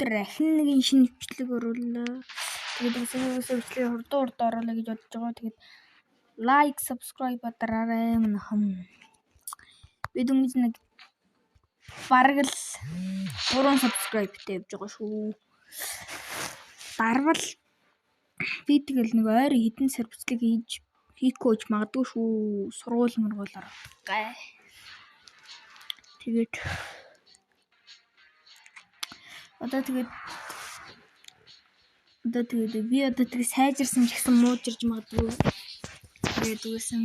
өдөр ахин нэгэн шинэ хвчлэг оруулаа. Тэгээд хвчлэг хурдан оруулаа гэж бодож байгаа. Тэгээд лайк, subscribe дараарай манайхан. Би дүнгийн нэг бараг л 3 subscribe-тэй явж байгаа шүү. Дарвал би тэгэл нэг ойр хэдэн сар бичлэг хийхгүй ч магадгүй шүү. Сургууль гай. Тэгээд би одоо сайжирсан ч гэсэн муужирж магадгүй. Тэгээд үүсэн.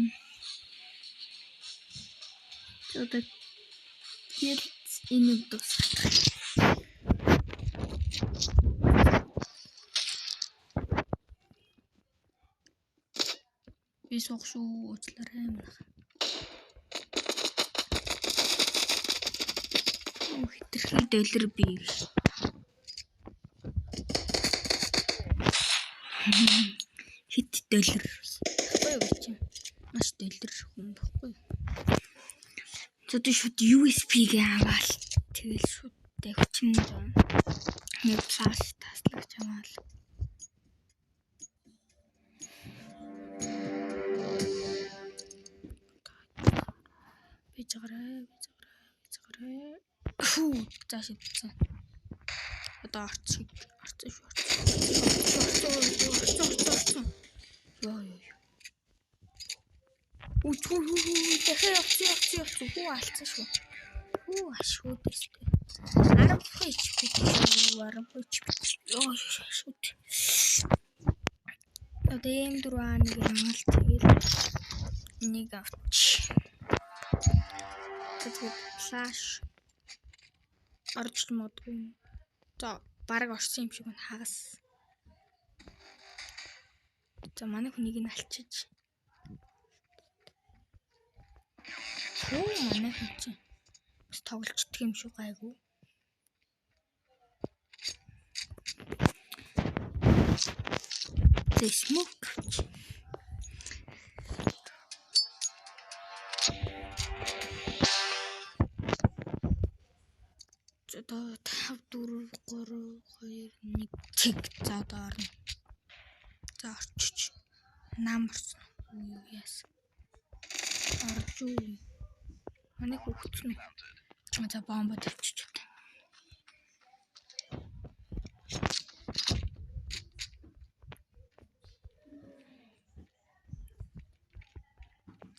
Одоо энэ дус. Би суух шүү уучлаарай манайхан. Хитрхи дэлэр би. Хит дэлэр. Гоё гэж юм. Маш дэлэр хүн баггүй. Зөв шууд USB-г аваад тэгэл шууд хүчин нэг флаш таслаж аваад. Бичгараа. Хүү цааш идсэн. Одоо арцсан шүү. Яа. Үгүй дахиад явчих. Хүү алцсан шүү. Хүү ашгүй дэстэй. 10 HP. Яа шүүд. Одоо эм дөрван нэг амгаал тэгэл нэг авч. Тэгээд флаш орж модгүй. За бараг орсон юм шиг байна хагас. За манай хүнийг нь алчиж. Манай хүн чинь бас тоглолцдог юм шүү гайгүй. The smoke. Одоо 5 4 3 2 1 чиг за одоо орно. За орчиж. Намарсан. Юу яас. Орж уу. Манай хөвгцэн. За бомбо тавьчих.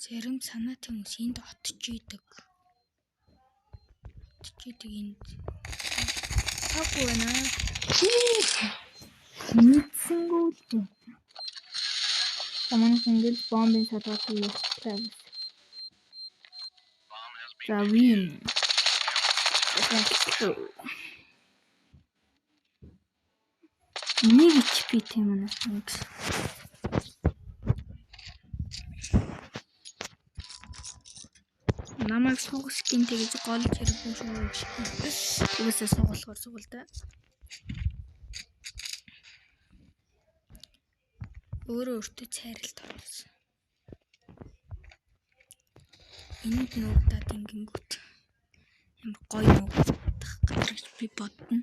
Зарим санаатай хүмүүс энд отж идэг. Энд. Хаагүй байна. Нийцэнгүүл. Таман single бомбын садгаатай явуулсан. За win. Нэг HP тийм байна. Намайг суугсхийн тэгж гол хэрэггүй шүү. Үгүйсээ суулда. Өөртөө цайралт орсон. Энд нуудаад ингэнгүүт ямар гоё нуудах гэж би бодно.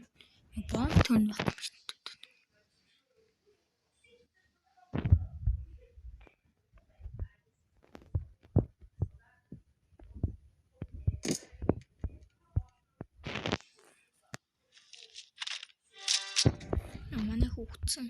Бомб төн бат биш. Манай хөвгцэн.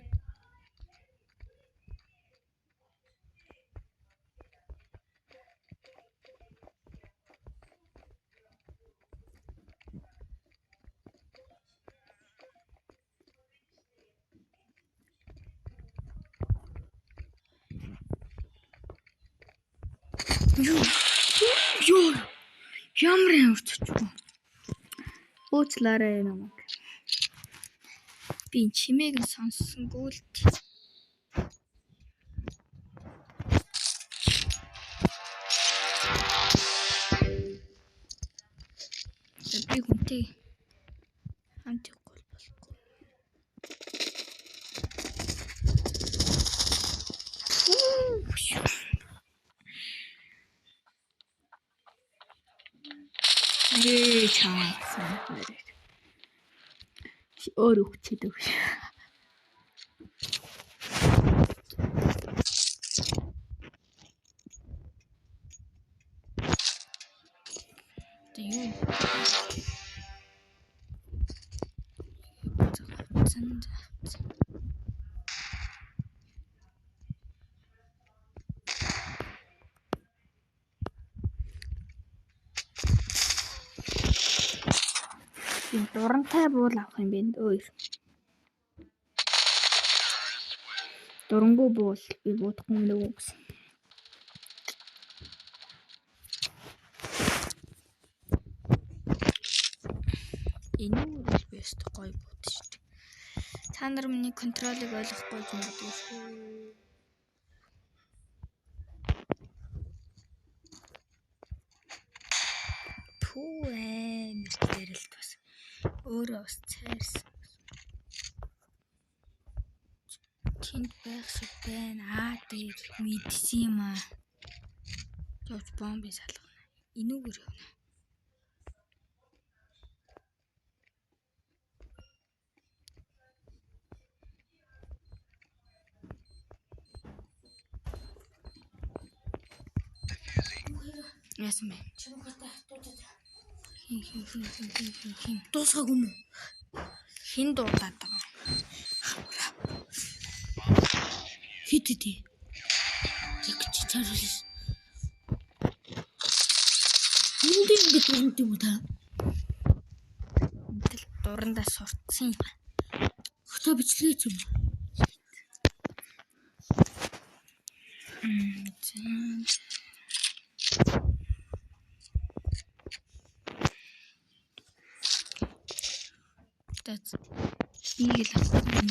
Юу ямар явчихв. Уучлаарай намайг. Би чимээг нь сонссонгүй л. Би хүнтэй хамт явахгүй болохгүй. өөр өгчээд өгш. Тэг юу? Дурантай буул авах юм бэ өөр. Дурангүй буул би бодохгүй юм уу гэсэн. Энэ үү бэст гой бод шүү дээ. Та нар миний контролыг ойлгохгүй юм бодож шүү. Мэртэрэлт бас өөрөө бас цайрсан. Тинт байх шиг байна. Дээр мэдсэн юм аа. Жовж бомби салгана. Энүүгээр явна. Яасан бэ? Хин дуусгаагүй юм уу? Хин дуудаад байгаа. Хитэдий. Яг чи чаруулж. Энд ингэж үнэт юм уу та? Тэгэл дурандаа сурцсан юм. Хото бичлээ ч юм. That's стигэл авсан юм.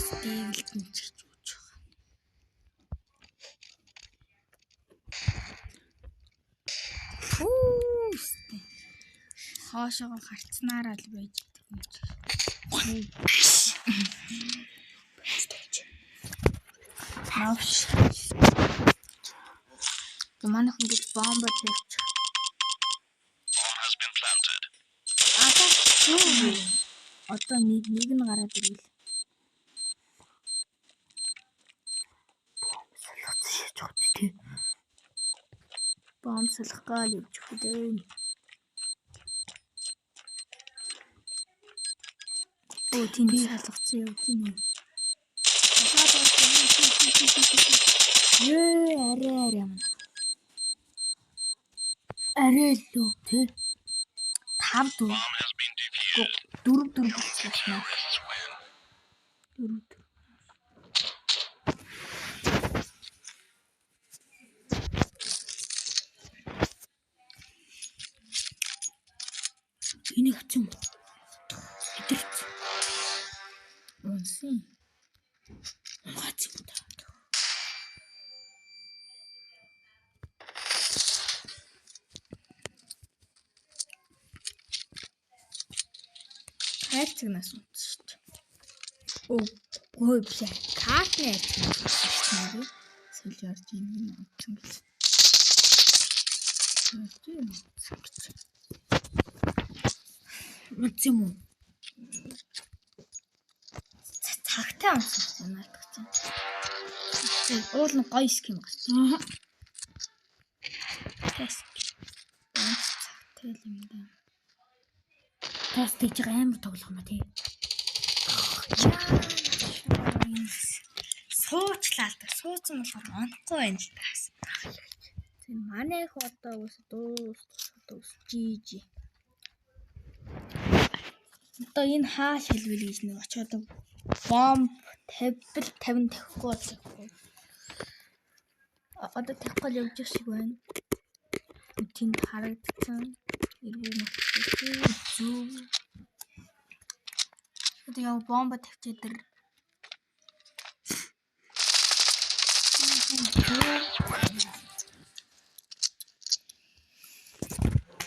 Стигэлт нь ч гэж үүж байгаа. Хоошоо харцнаараа л байж байгаа юм чи. Навш. Манай хүн гэж бомба тавьчих. Одоо нэг нь гараад ирвэл. Бомб салах гал явж хөдөө. Оо тийм салгацсан явж байна. Арай юм. Арай лөө тэ. 5 4 болчихлоо. 4. Энэ хэцүү юм. Идэрч. Унсын. Гацгүй таа. Хайцгнаас унтсан шүү дээ. Өө биш. Картны хайцгнаас унтсан шүү дээ. Сэлж орж ийн унтсан гэж. Үгүй юм. Цагтаа унтсан наадах чинь. Уул нь гоё ским гарч. Тест. Цагтай юм да. Тест гэж амар тоглох юм тий. Суучлаа л да. Сууцсан болохоор онохгүй байна л таас. Тэр манай их одоо ус жижи. Одоо энэ хаа шилвэл гэж нэг очиод бомб 50 тавихгүй болчихгүй. Одоо тавихгүй явж шиг байна. Тэнд харагдсан. Иргүү мөчтэй зүг. Одоо яв бомба тавьчих дээр.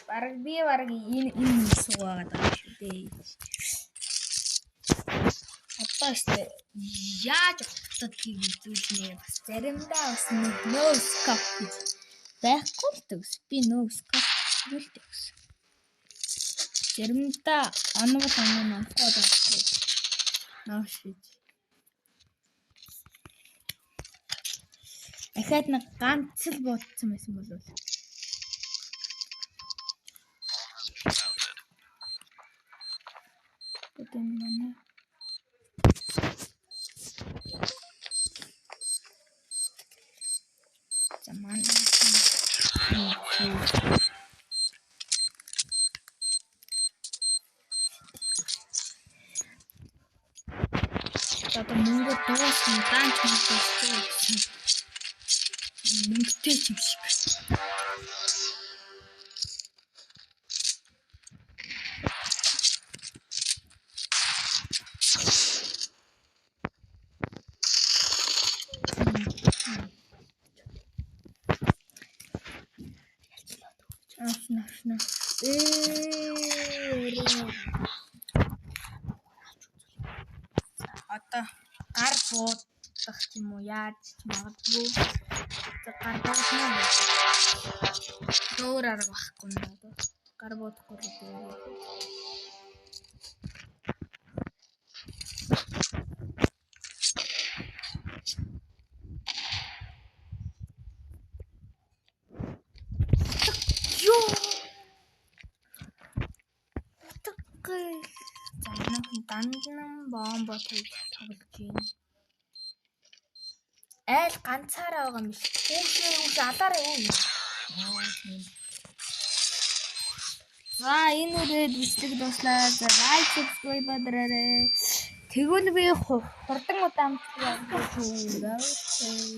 Бараг энэ суугаад байгаа шүү дээ. Одоо яаж утгад хийгдүүлнэ бас заримдаа бас нөө скоп байхгүй л төгс. Би нөө скоп хийлдэг. Заримдаа онгол номхоод авчих. Нааш гэж. Дахиад нэг ганц л бодсон байсан болов. Тэдэн манай. Заман. Одоо мөнгө дуусна даанч мөнгөтэй юм шиг. Ашна. Одоо гар буудах юм уу яаж ч магадгүй. Гар буудна. Өөр арга байхгүй надад. Гар буудахгүй л дээ. Дандан бомбо хийж тоглож байна. Айл ганцаараа байгаа юм шиг. Хүүхээ алаараа юу. За энэ үрээд бичлэг дуслаа. За лайк subscribe дараарай. Тэгвэл би хурдан удаан амтлаа шүү.